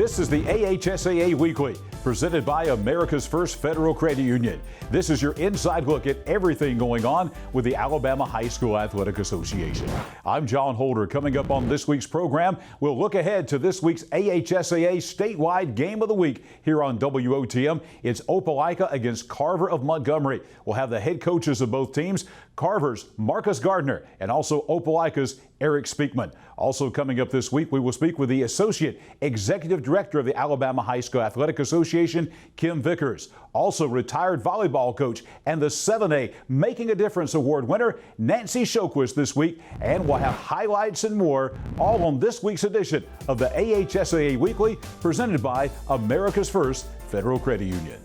This is the AHSAA Weekly, presented by America's First Federal Credit Union. This is your inside look at everything going on with the Alabama High School Athletic Association. I'm John Holder. Coming up on this week's program, we'll look ahead to this week's AHSAA statewide game of the week here on WOTM. It's Opelika against Carver of Montgomery. We'll have the head coaches of both teams, Carver's Marcus Gardner and also Opelika's Eric Speakman. Also coming up this week, we will speak with the Associate Executive Director of the Alabama High School Athletic Association, Kim Vickers. Also retired volleyball coach and the 7A Making a Difference Award winner, Nancy Shoquist, this week. And we'll have highlights and more, all on this week's edition of the AHSAA Weekly, presented by America's First Federal Credit Union.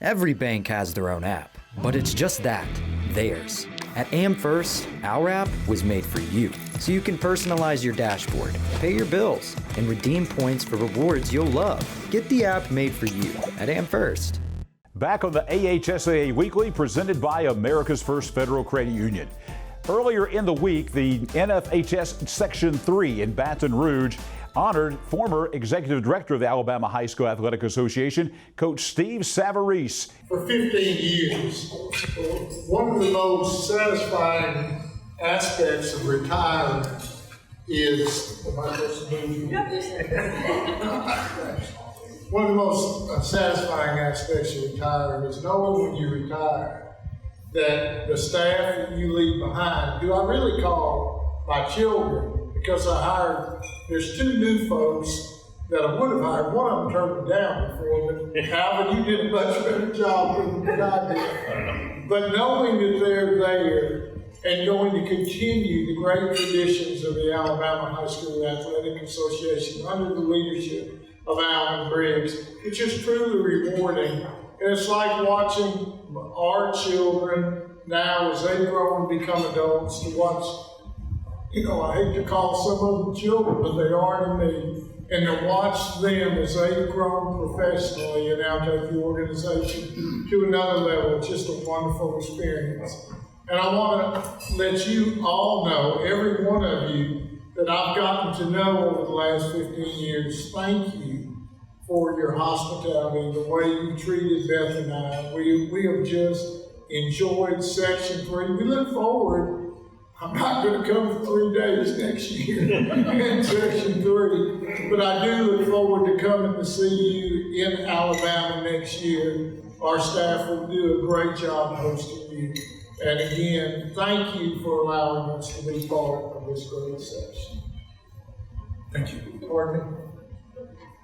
Every bank has their own app, but it's just that, theirs. At AmFirst, our app was made for you, so you can personalize your dashboard, pay your bills, and redeem points for rewards you'll love. Get the app made for you at AmFirst. Back on the AHSAA Weekly, presented by America's First Federal Credit Union. Earlier in the week, the NFHS Section 3 in Baton Rouge honored former Executive Director of the Alabama High School Athletic Association, Coach Steve Savarese. For 15 years, one of the most satisfying aspects of retirement is, one of the most satisfying aspects of retiring is knowing when you retire that the staff that you leave behind, who I really call my children, because there's two new folks that I would have hired. One of them turned me down before, but Alvin, you did a much better job than I did. But knowing that they're there and going to continue the great traditions of the Alabama High School Athletic Association under the leadership of Alan Briggs, it's just truly rewarding. And it's like watching our children now as they grow and become adults to watch. I hate to call some of them children, but they are to me. And to watch them as they've grown professionally and now take the organization to another level, it's just a wonderful experience. And I want to let you all know, every one of you that I've gotten to know over the last 15 years, thank you for your hospitality, the way you treated Beth and I. We have just enjoyed Section 3. We look forward. I'm not going to come for 3 days next year in Section 3, but I do look forward to coming to see you in Alabama next year. Our staff will do a great job hosting you. And again, thank you for allowing us to be part of this great session. Thank you. Pardon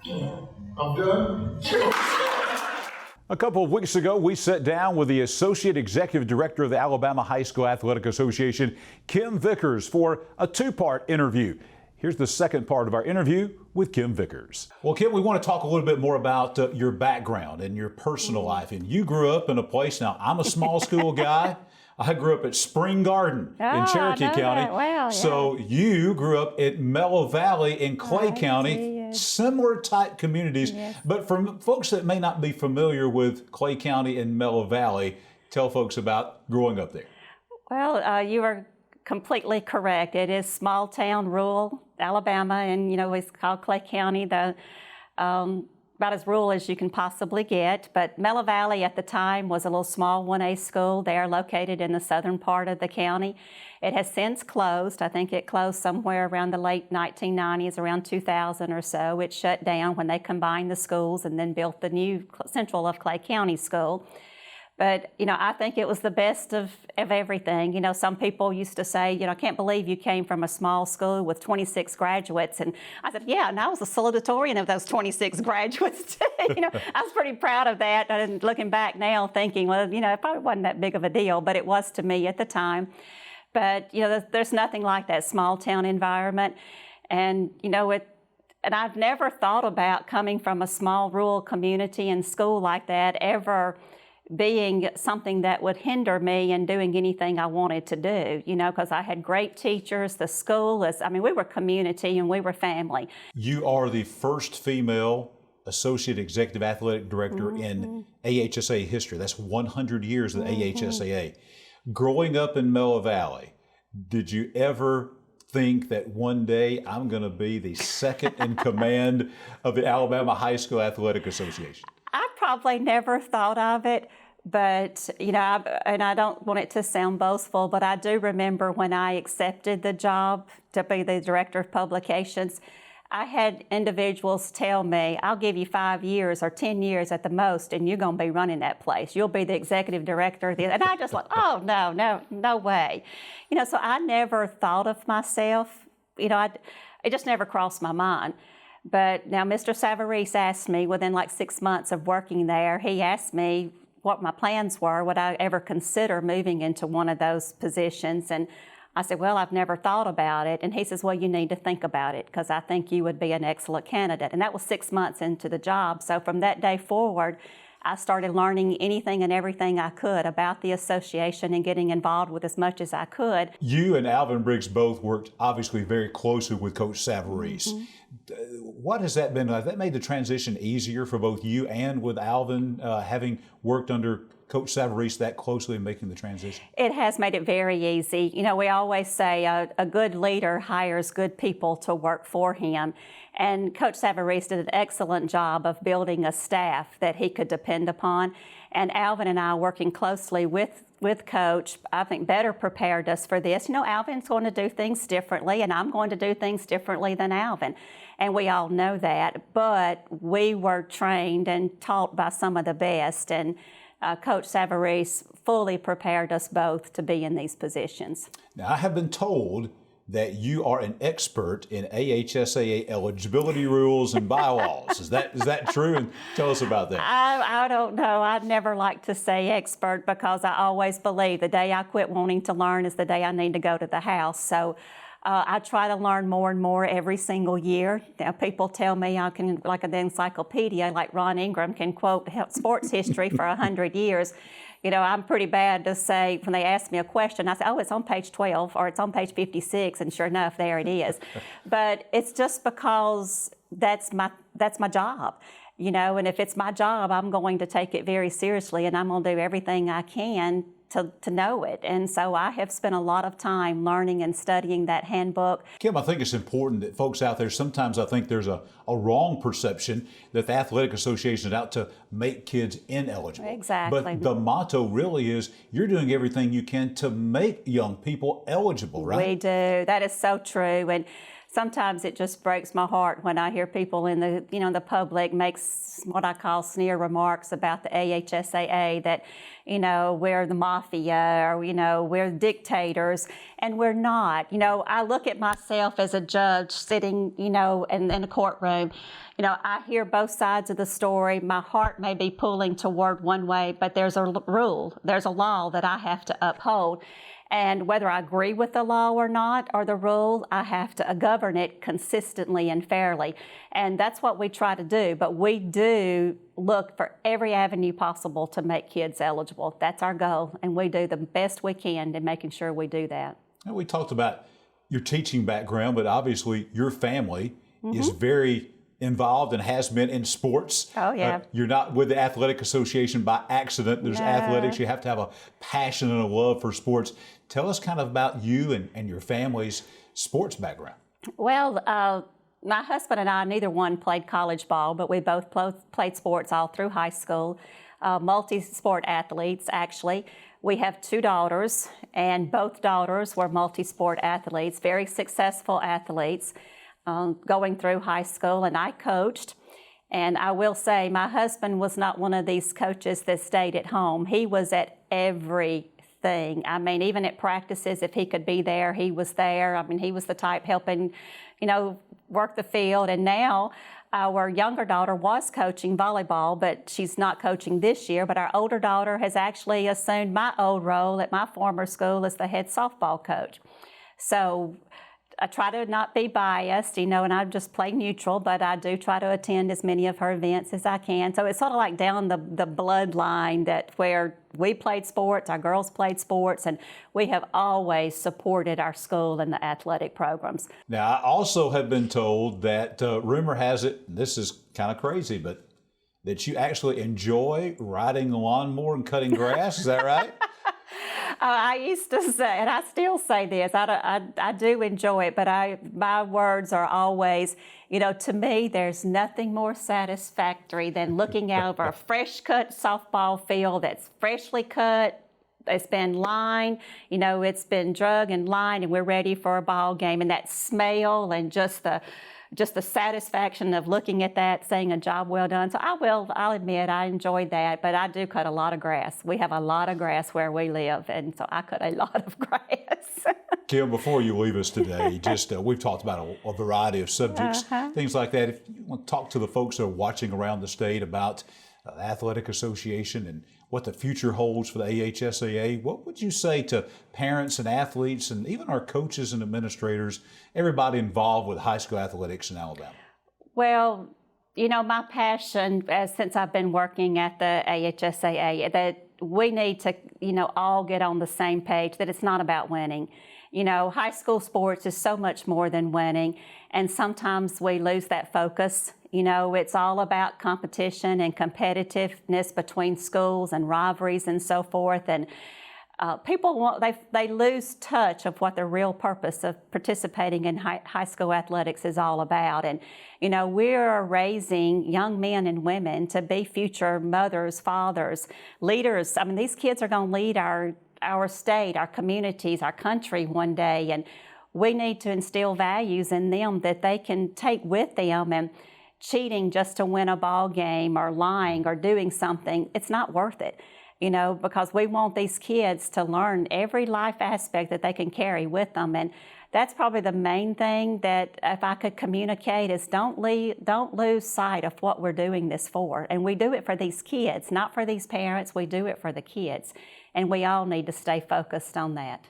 me? I'm done. A couple of weeks ago, we sat down with the Associate Executive Director of the Alabama High School Athletic Association, Kim Vickers, for a two-part interview. Here's the second part of our interview with Kim Vickers. Well, Kim, we want to talk a little bit more about your background and your personal life. And you grew up in a place, now I'm a small school guy. I grew up at Spring Garden in Cherokee County. Well, yeah. So you grew up at Mellow Valley in Clay County. Similar type communities, but for folks that may not be familiar with Clay County and Mellow Valley, tell folks about growing up there. Well, you are completely correct. It is small town, rural Alabama, and it's called Clay County, about as rural as you can possibly get. But Mellow Valley at the time was a little small 1A school. They are located in the southern part of the county. It has since closed. I think it closed somewhere around the late 1990s, around 2000 or so. It shut down when they combined the schools and then built the new Central of Clay County School. But, I think it was the best of everything. Some people used to say, I can't believe you came from a small school with 26 graduates. And I said, yeah, and I was the salutatorian of those 26 graduates too. I was pretty proud of that. And looking back now thinking, well, it probably wasn't that big of a deal, but it was to me at the time. But, there's nothing like that small town environment. And, and I've never thought about coming from a small rural community and school like that ever being something that would hinder me in doing anything I wanted to do, because I had great teachers. The school we were community and we were family. You are the first female Associate Executive Athletic Director in AHSAA history. That's 100 years of the AHSAA. Growing up in Mellow Valley, did you ever think that one day I'm going to be the second in command of the Alabama High School Athletic Association? I probably never thought of it, but, and I don't want it to sound boastful, but I do remember when I accepted the job to be the director of publications, I had individuals tell me, I'll give you 5 years or 10 years at the most, and you're going to be running that place. You'll be the executive director. And I just like, oh, no way. So I never thought of myself, it just never crossed my mind. But now Mr. Savarese asked me within like 6 months of working there, he asked me what my plans were, would I ever consider moving into one of those positions? And I said, well, I've never thought about it. And he says, well, you need to think about it because I think you would be an excellent candidate. And that was 6 months into the job. So from that day forward, I started learning anything and everything I could about the association and getting involved with as much as I could. You and Alvin Briggs both worked obviously very closely with Coach Savarese. Mm-hmm. What has that been like? That made the transition easier for both you and with Alvin, having worked under Coach Savarese that closely in making the transition? It has made it very easy. We always say a good leader hires good people to work for him. And Coach Savarese did an excellent job of building a staff that he could depend upon. And Alvin and I working closely with Coach, I think better prepared us for this. Alvin's going to do things differently, and I'm going to do things differently than Alvin. And we all know that. But we were trained and taught by some of the best. And Coach Savarese fully prepared us both to be in these positions. Now, I have been told that you are an expert in AHSAA eligibility rules and bylaws. Is that true? And tell us about that. I don't know. I'd never like to say expert because I always believe the day I quit wanting to learn is the day I need to go to the house. So I try to learn more and more every single year. Now, people tell me I can, like an encyclopedia, like Ron Ingram can quote sports history for 100 years. I'm pretty bad to say, when they ask me a question, I say, oh, it's on page 12 or it's on page 56, and sure enough, there it is. But it's just because that's my job. And if it's my job, I'm going to take it very seriously, and I'm going to do everything I can to know it. And so I have spent a lot of time learning and studying that handbook. Kim, I think it's important that folks out there, sometimes I think there's a wrong perception that the Athletic Association is out to make kids ineligible. Exactly. But the motto really is you're doing everything you can to make young people eligible, right? We do. That is so true. And sometimes it just breaks my heart when I hear people in the public makes what I call sneer remarks about the AHSAA that, we're the mafia or, we're dictators, and we're not. I look at myself as a judge sitting, in a courtroom. I hear both sides of the story. My heart may be pulling toward one way, but there's a rule, there's a law that I have to uphold. And whether I agree with the law or not, or the rule, I have to govern it consistently and fairly. And that's what we try to do. But we do look for every avenue possible to make kids eligible. That's our goal. And we do the best we can in making sure we do that. Now, we talked about your teaching background, but obviously your family is very involved and has been in sports. Oh, yeah. You're not with the Athletic Association by accident. There's athletics. You have to have a passion and a love for sports. Tell us kind of about you and your family's sports background. Well, my husband and I, neither one played college ball, but we both played sports all through high school. Multi-sport athletes, actually. We have 2 daughters, and both daughters were multi-sport athletes, very successful athletes. Going through high school, and I coached. And I will say my husband was not one of these coaches that stayed at home. He was at everything. I mean, even at practices, if he could be there, he was there. I mean, he was the type helping, work the field. And now our younger daughter was coaching volleyball, but she's not coaching this year. But our older daughter has actually assumed my old role at my former school as the head softball coach. So I try to not be biased, and I just play neutral, but I do try to attend as many of her events as I can. So it's sort of like down the bloodline that where we played sports, our girls played sports, and we have always supported our school and the athletic programs. Now, I also have been told that rumor has it, this is kind of crazy, but that you actually enjoy riding the lawnmower and cutting grass. Is that right? I used to say, and I still say this, I do enjoy it, but my words are always, to me, there's nothing more satisfactory than looking out over a fresh cut softball field that's freshly cut. It's been lined, it's been drug and lined, and we're ready for a ball game. And that smell and just the satisfaction of looking at that, saying a job well done. So I'll admit I enjoyed that, but I do cut a lot of grass. We have a lot of grass where we live, and so I cut a lot of grass. Kim, before you leave us today, just we've talked about a variety of subjects, things like that. If you want to talk to the folks that are watching around the state about the Athletic Association and what the future holds for the AHSAA, what would you say to parents and athletes and even our coaches and administrators, everybody involved with high school athletics in Alabama? Well, my passion, since I've been working at the AHSAA, that we need to, all get on the same page, that it's not about winning. High school sports is so much more than winning, and sometimes we lose that focus. It's all about competition and competitiveness between schools and rivalries and so forth. And people they lose touch of what the real purpose of participating in high school athletics is all about. And we're raising young men and women to be future mothers, fathers, leaders. I mean, these kids are going to lead our state, our communities, our country one day, and we need to instill values in them that they can take with them. And cheating just to win a ball game or lying or doing something, it's not worth it, because we want these kids to learn every life aspect that they can carry with them. And that's probably the main thing that if I could communicate is don't lose sight of what we're doing this for. And we do it for these kids, not for these parents. We do it for the kids. And we all need to stay focused on that.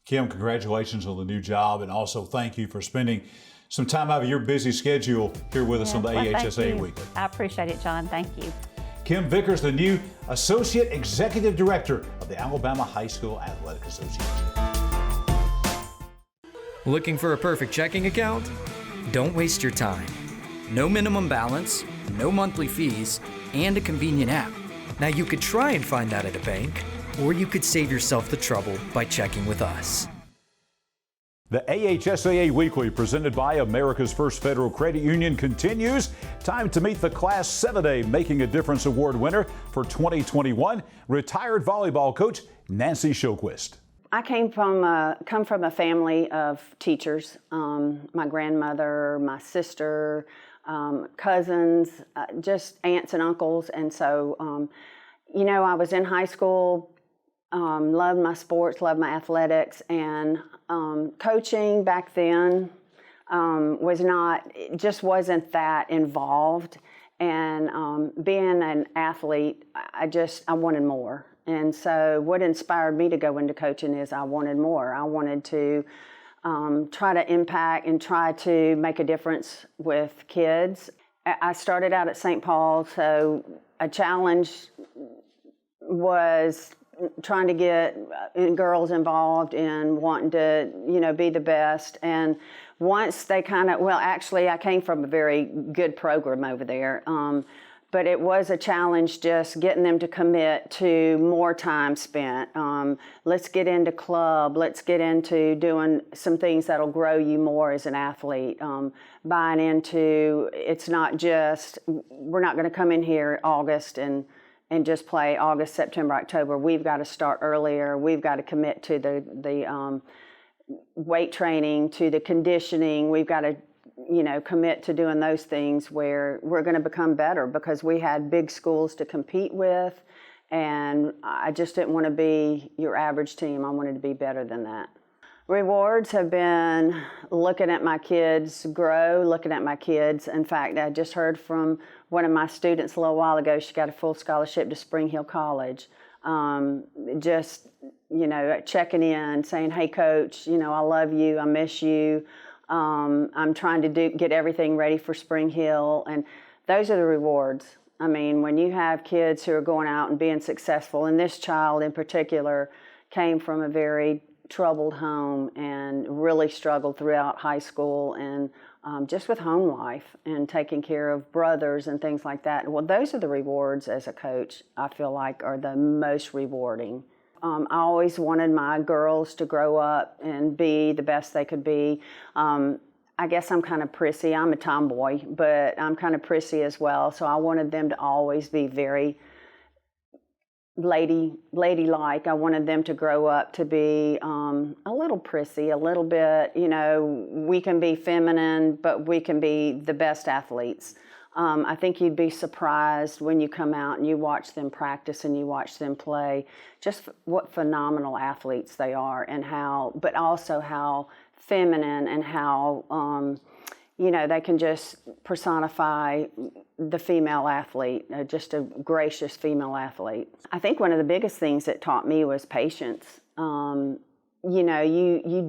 Kim, congratulations on the new job, and also thank you for spending some time out of your busy schedule here with us on the AHSAA Weekly. I appreciate it, John. Thank you. Kim Vickers, the new Associate Executive Director of the Alabama High School Athletic Association. Looking for a perfect checking account? Don't waste your time. No minimum balance, no monthly fees, and a convenient app. Now you could try and find that at a bank, or you could save yourself the trouble by checking with us. The AHSAA Weekly, presented by America's First Federal Credit Union, continues. Time to meet the Class 7A Making a Difference Award winner for 2021, retired volleyball coach Nancy Showquist. I come from a family of teachers. My grandmother, my sister, cousins, just aunts and uncles. And so, I was in high school, loved my sports, loved my athletics, and coaching back then just wasn't that involved. And being an athlete, I wanted more. And so what inspired me to go into coaching is I wanted more. I wanted to try to impact and try to make a difference with kids. I started out at St. Paul, so a challenge was trying to get girls involved in wanting to, be the best. And once they I came from a very good program over there. But it was a challenge just getting them to commit to more time spent. Let's get into club. Let's get into doing some things that'll grow you more as an athlete. Buying into, it's not just, we're not going to come in here August and just play August, September, October. We've got to start earlier. We've got to commit to the weight training, to the conditioning. We've got to, commit to doing those things where we're going to become better, because we had big schools to compete with, and I just didn't want to be your average team. I wanted to be better than that. Rewards have been looking at my kids grow, looking at my kids. In fact, I just heard from one of my students a little while ago. She got a full scholarship to Spring Hill College. Checking in, saying, "Hey, Coach, I love you. I miss you. I'm trying to get everything ready for Spring Hill." And those are the rewards. I mean, when you have kids who are going out and being successful, and this child in particular came from a very troubled home and really struggled throughout high school and just with home life and taking care of brothers and things like that. Well, those are the rewards as a coach I feel like are the most rewarding. I always wanted my girls to grow up and be the best they could be. I guess I'm kind of prissy. I'm a tomboy, but I'm kind of prissy as well. So I wanted them to always be very ladylike. I wanted them to grow up to be a little prissy, a little bit, we can be feminine, but we can be the best athletes. I think you'd be surprised when you come out and you watch them practice and you watch them play, just what phenomenal athletes they are, and but also how feminine and how, they can just personify the female athlete, just a gracious female athlete. I think one of the biggest things it taught me was patience. You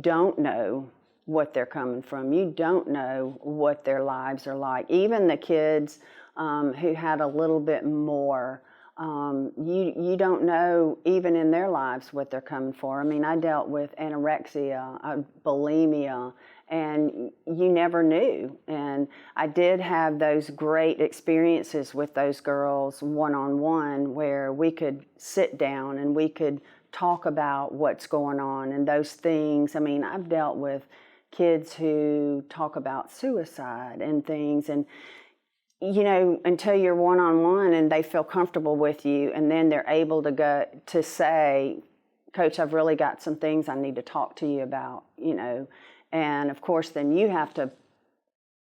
don't know what they're coming from. You don't know what their lives are like. Even the kids who had a little bit more, you don't know even in their lives what they're coming for. I mean, I dealt with anorexia, bulimia, and you never knew. And I did have those great experiences with those girls one-on-one where we could sit down and we could talk about what's going on and those things. I mean, I've dealt with kids who talk about suicide and things, and until you're one-on-one and they feel comfortable with you, and then they're able to go to say, Coach, I've really got some things I need to talk to you about, and of course then you have to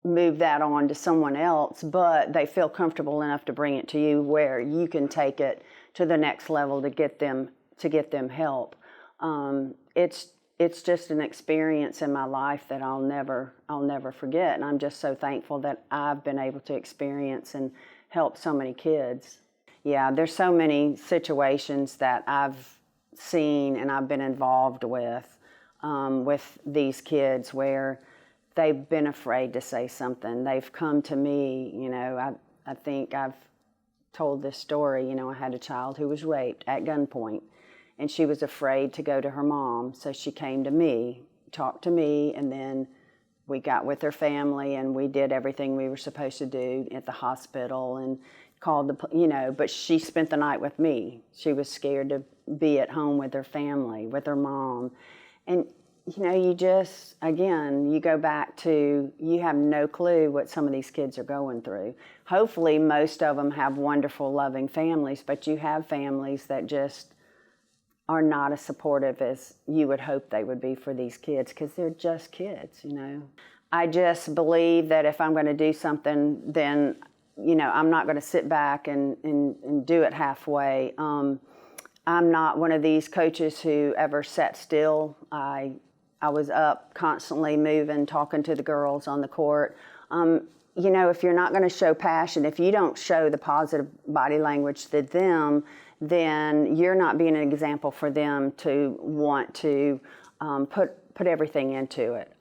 move that on to someone else, but they feel comfortable enough to bring it to you where you can take it to the next level to get them help. It's just an experience in my life that I'll never forget, and I'm just so thankful that I've been able to experience and help so many kids. Yeah, there's so many situations that I've seen and I've been involved with these kids where they've been afraid to say something. They've come to me, I think I've told this story, I had a child who was raped at gunpoint, and she was afraid to go to her mom, so she came to me, talked to me, and then we got with her family and we did everything we were supposed to do at the hospital and called but she spent the night with me. She was scared to be at home with her family, with her mom. And you just, again, you go back to, you have no clue what some of these kids are going through. Hopefully most of them have wonderful, loving families, but you have families that just are not as supportive as you would hope they would be for these kids, because they're just kids, I just believe that if I'm going to do something, then, I'm not going to sit back and do it halfway. I'm not one of these coaches who ever sat still. I was up constantly moving, talking to the girls on the court. If you're not going to show passion, if you don't show the positive body language to them, then you're not being an example for them to want to put everything into it.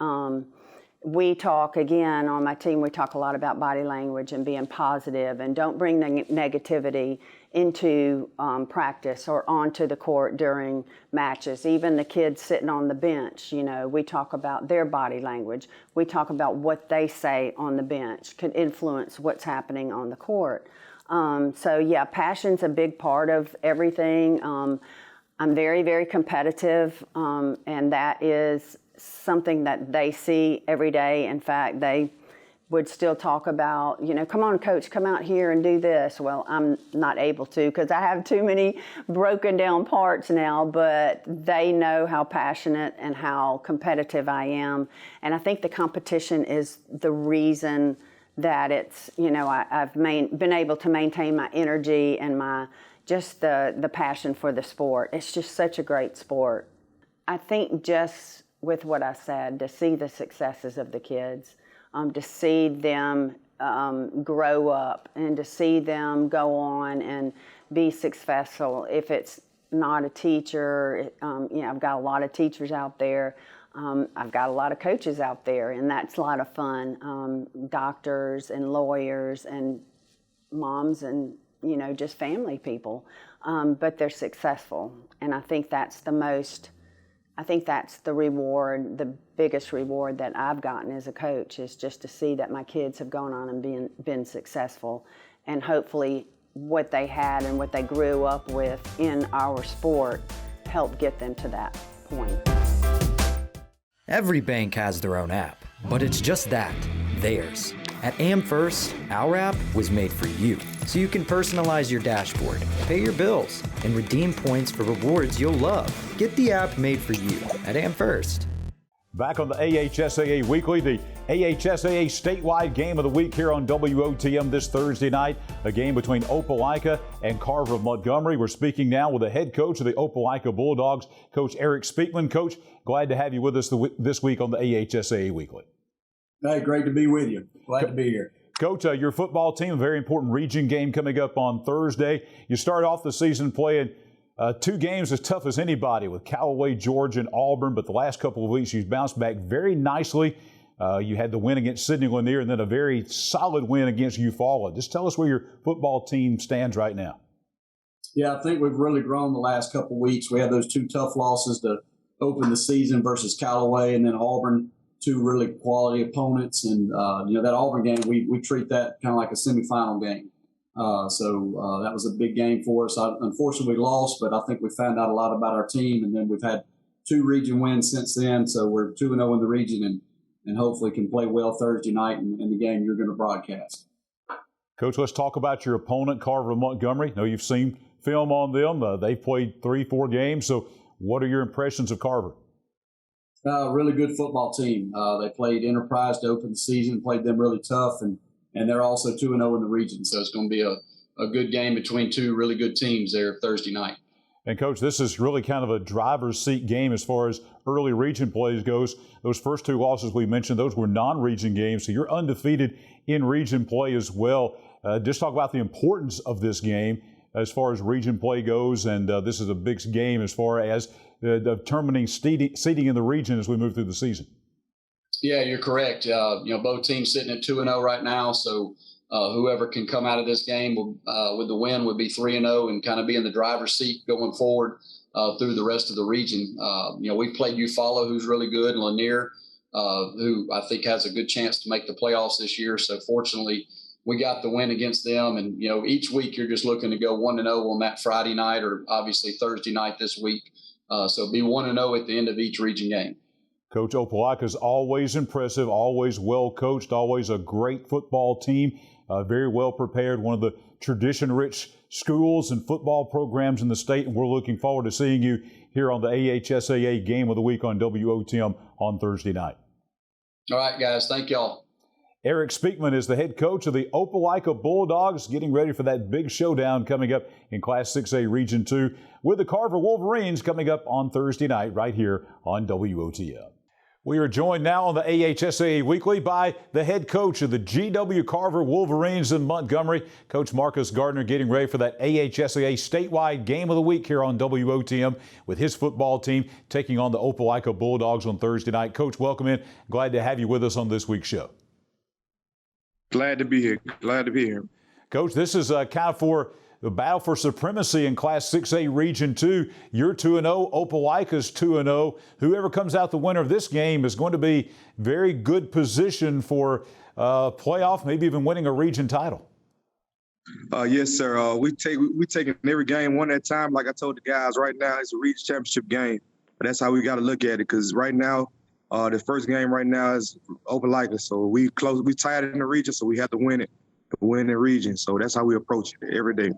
We talk, again, on my team, we talk a lot about body language and being positive, and don't bring negativity into practice or onto the court during matches. Even the kids sitting on the bench, we talk about their body language. We talk about what they say on the bench can influence what's happening on the court. So yeah, passion's a big part of everything. I'm very, very competitive, and that is something that they see every day. In fact, they would still talk about, come on, Coach, come out here and do this. Well, I'm not able to because I have too many broken down parts now, but they know how passionate and how competitive I am. And I think the competition is the reason that it's, I've been able to maintain my energy and my just the passion for the sport. It's just such a great sport. I think just with what I said, to see the successes of the kids, to see them grow up and to see them go on and be successful. If it's not a teacher, I've got a lot of teachers out there. I've got a lot of coaches out there, and that's a lot of fun. Doctors and lawyers and moms and, just family people. But they're successful. And I think that's the reward, the biggest reward that I've gotten as a coach, is just to see that my kids have gone on and been successful. And hopefully what they had and what they grew up with in our sport help get them to that point. Every bank has their own app, but it's just that, theirs. At AmFirst, our app was made for you, so you can personalize your dashboard, pay your bills, and redeem points for rewards you'll love. Get the app made for you at AmFirst. Back on the AHSAA Weekly, the AHSAA statewide game of the week here on WOTM this Thursday night, a game between Opelika and Carver of Montgomery. We're speaking now with the head coach of the Opelika Bulldogs, Coach Eric Speakman. Coach, glad to have you with us this week on the AHSAA Weekly. Hey, great to be with you. Glad to be here. Coach, your football team, a very important region game coming up on Thursday. You start off the season playing two games as tough as anybody with Callaway, Georgia, and Auburn, but the last couple of weeks you've bounced back very nicely. You had the win against Sidney Lanier and then a very solid win against Eufaula. Just tell us where your football team stands right now. Yeah, I think we've really grown the last couple of weeks. We had those two tough losses to open the season versus Callaway and then Auburn, two really quality opponents. And, that Auburn game, we treat that kind of like a semifinal game. So that was a big game for us. Unfortunately, we lost, but I think we found out a lot about our team. And then we've had two region wins since then. So we're 2-0 in the region and hopefully can play well Thursday night in the game you're going to broadcast. Coach, let's talk about your opponent, Carver Montgomery. I know you've seen film on them. They've played 3-4 games. So what are your impressions of Carver? Really good football team. They played Enterprise to open the season, played them really tough, and they're also 2-0 in the region. So it's going to be a good game between two really good teams there Thursday night. And, Coach, this is really kind of a driver's seat game as far as early region plays goes. Those first two losses we mentioned, those were non-region games, so you're undefeated in region play as well. Just talk about the importance of this game as far as region play goes, and this is a big game as far as determining seeding in the region as we move through the season. Yeah, you're correct. Both teams sitting at 2-0 right now, so whoever can come out of this game with the win would be 3-0 and kind of be in the driver's seat going forward through the rest of the region. We've played Eufaula, who's really good, and Lanier, who I think has a good chance to make the playoffs this year. So fortunately, we got the win against them. And, each week you're just looking to go 1-0 on that Friday night or obviously Thursday night this week. So be 1-0 at the end of each region game. Coach, Opelika is always impressive, always well coached, always a great football team, very well prepared, one of the tradition-rich schools and football programs in the state, and we're looking forward to seeing you here on the AHSAA Game of the Week on WOTM on Thursday night. All right, guys. Thank y'all. Eric Speakman is the head coach of the Opelika Bulldogs, getting ready for that big showdown coming up in Class 6A Region 2 with the Carver Wolverines coming up on Thursday night right here on WOTM. We are joined now on the AHSAA Weekly by the head coach of the GW Carver Wolverines in Montgomery, Coach Marcus Gardner, getting ready for that AHSAA statewide game of the week here on WOTM with his football team taking on the Opelika Bulldogs on Thursday night. Coach, welcome in. Glad to have you with us on this week's show. Glad to be here. Glad to be here. Coach, this is kind of for the battle for supremacy in Class 6A Region 2. You're 2-0. Opelika's 2-0. Whoever comes out the winner of this game is going to be very good position for playoff, maybe even winning a region title. Yes, sir. We taking every game one at a time. Like I told the guys, right now it's a region championship game. But that's how we got to look at it, because right now, the first game right now is Opelika. So we tied in the region, so we have to win it to win the region. So that's how we approach it every day.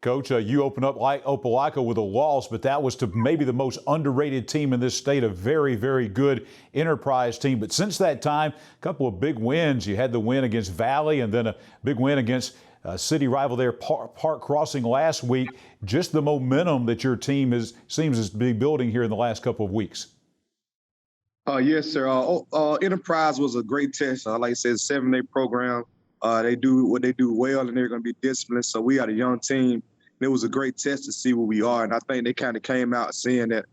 Coach, you open up like Opelika with a loss, but that was to maybe the most underrated team in this state, a very, very good Enterprise team. But since that time, a couple of big wins. You had the win against Valley and then a big win against city rival there, Park Crossing last week. Just the momentum that your team seems to be building here in the last couple of weeks. Yes, sir. Enterprise was a great test. Like I said, 7-day program. They do what they do well, and they're going to be disciplined. So we got a young team. It was a great test to see where we are, and I think they kind of came out saying that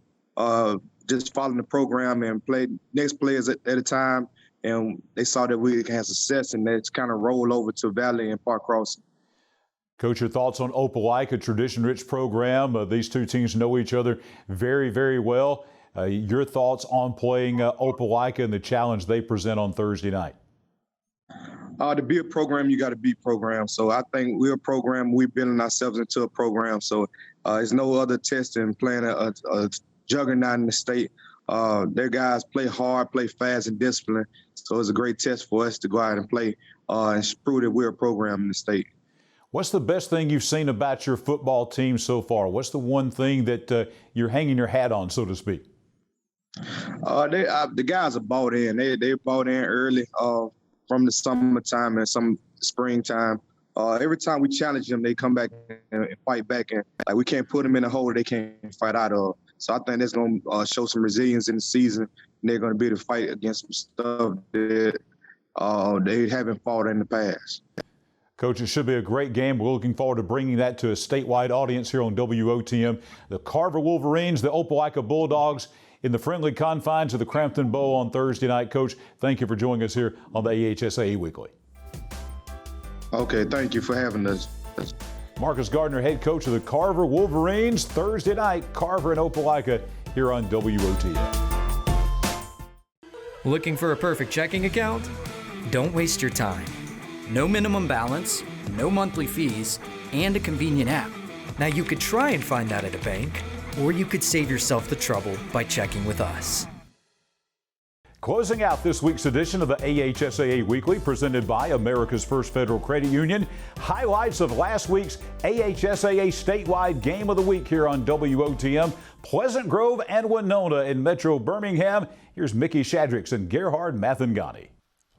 just following the program and play next players at a time, and they saw that we had success, and that's kind of rolled over to Valley and Park Crossing. Coach, your thoughts on Opelika, a tradition-rich program. These two teams know each other very, very well. Your thoughts on playing Opelika and the challenge they present on Thursday night? To be a program, you got to be programmed. So I think we're a program. We're building ourselves into a program. So it's no other test than playing a juggernaut in the state. Their guys play hard, play fast, and disciplined. So it's a great test for us to go out and play and prove that we're a program in the state. What's the best thing you've seen about your football team so far? What's the one thing that you're hanging your hat on, so to speak? The guys are bought in. They bought in early from the summertime and some springtime. Every time we challenge them, they come back and fight back. And we can't put them in a hole they can't fight out of. So I think that's going to show some resilience in the season. And they're going to be able to fight against some stuff that they haven't fought in the past. Coach, it should be a great game. We're looking forward to bringing that to a statewide audience here on WOTM. The Carver Wolverines, the Opelika Bulldogs in the friendly confines of the Crampton Bowl on Thursday night. Coach, thank you for joining us here on the AHSAA Weekly. Okay, thank you for having us. Marcus Gardner, head coach of the Carver Wolverines. Thursday night, Carver and Opelika here on WOTM. Looking for a perfect checking account? Don't waste your time. No minimum balance, no monthly fees, and a convenient app. Now you could try and find that at a bank, or you could save yourself the trouble by checking with us. Closing out this week's edition of the AHSAA Weekly, presented by America's First Federal Credit Union, highlights of last week's AHSAA statewide game of the week here on WOTM. Pleasant Grove and Winona in Metro Birmingham. Here's Mickey Shadricks and Gerhard Mathangani.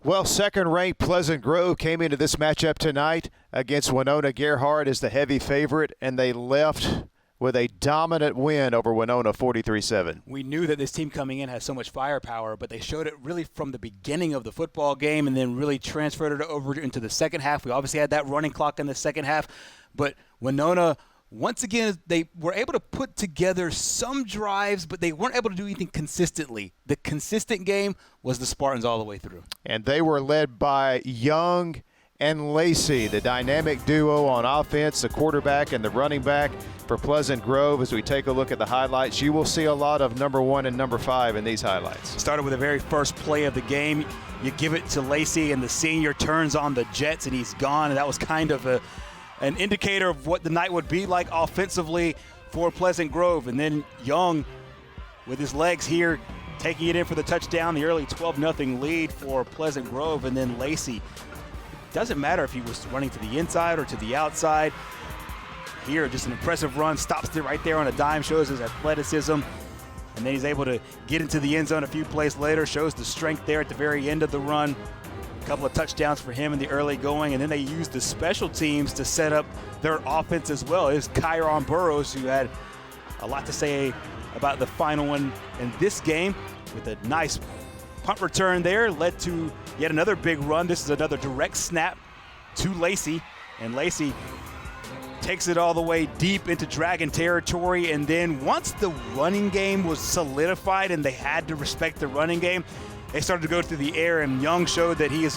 Well, second-ranked Pleasant Grove came into this matchup tonight against Winona. Gerhard is the heavy favorite, and they left with a dominant win over Winona, 43-7. We knew that this team coming in has so much firepower, but they showed it really from the beginning of the football game and then really transferred it over into the second half. We obviously had that running clock in the second half, but Winona, once again, they were able to put together some drives, but they weren't able to do anything consistently. The consistent game was the Spartans all the way through. And they were led by Young and Lacey, the dynamic duo on offense, the quarterback and the running back for Pleasant Grove. As we take a look at the highlights, you will see a lot of number 1 and number 5 in these highlights. Started with the very first play of the game. You give it to Lacey, and the senior turns on the Jets, and he's gone. And that was kind of an indicator of what the night would be like offensively for Pleasant Grove. And then Young, with his legs here, taking it in for the touchdown, the early 12-0 lead for Pleasant Grove. And then Lacey, doesn't matter if he was running to the inside or to the outside. Here, just an impressive run, stops it right there on a dime, shows his athleticism. And then he's able to get into the end zone a few plays later, shows the strength there at the very end of the run. A couple of touchdowns for him in the early going, and then they used the special teams to set up their offense as well. It was Kyron Burrows, who had a lot to say about the final one in this game, with a nice punt return there, led to yet another big run. This is another direct snap to Lacey, and Lacey takes it all the way deep into Dragon territory. And then once the running game was solidified and they had to respect the running game, they started to go through the air, and Young showed that he is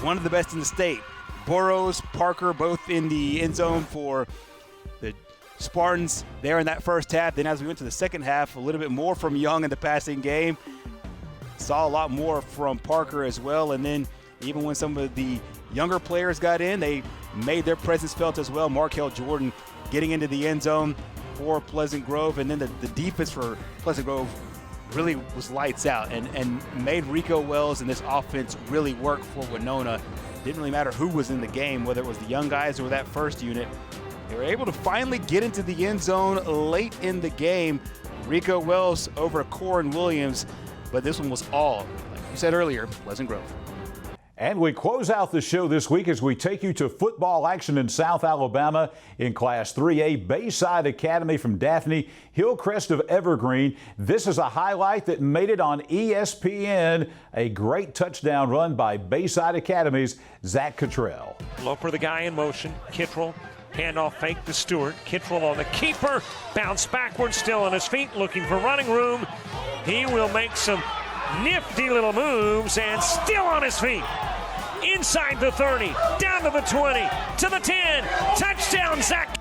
one of the best in the state. Burrows, Parker, both in the end zone for the Spartans there in that first half. Then as we went to the second half, a little bit more from Young in the passing game. Saw a lot more from Parker as well. And then even when some of the younger players got in, they made their presence felt as well. Markel Jordan getting into the end zone for Pleasant Grove. And then the defense for Pleasant Grove really was lights out and made Rico Wells and this offense really work for Winona. Didn't really matter who was in the game, whether it was the young guys or that first unit. They were able to finally get into the end zone late in the game. Rico Wells over Corin Williams, but this one was all, like you said earlier, Pleasant Grove. And we close out the show this week as we take you to football action in South Alabama in Class 3A. Bayside Academy from Daphne, Hillcrest of Evergreen. This is a highlight that made it on ESPN. A great touchdown run by Bayside Academy's Zach Cottrell. Loper, the guy in motion. Kittrell, handoff fake to Stewart. Kittrell on the keeper. Bounce backwards, still on his feet, looking for running room. He will make some nifty little moves and still on his feet. Inside the 30, down to the 20, to the 10. Touchdown, Zach.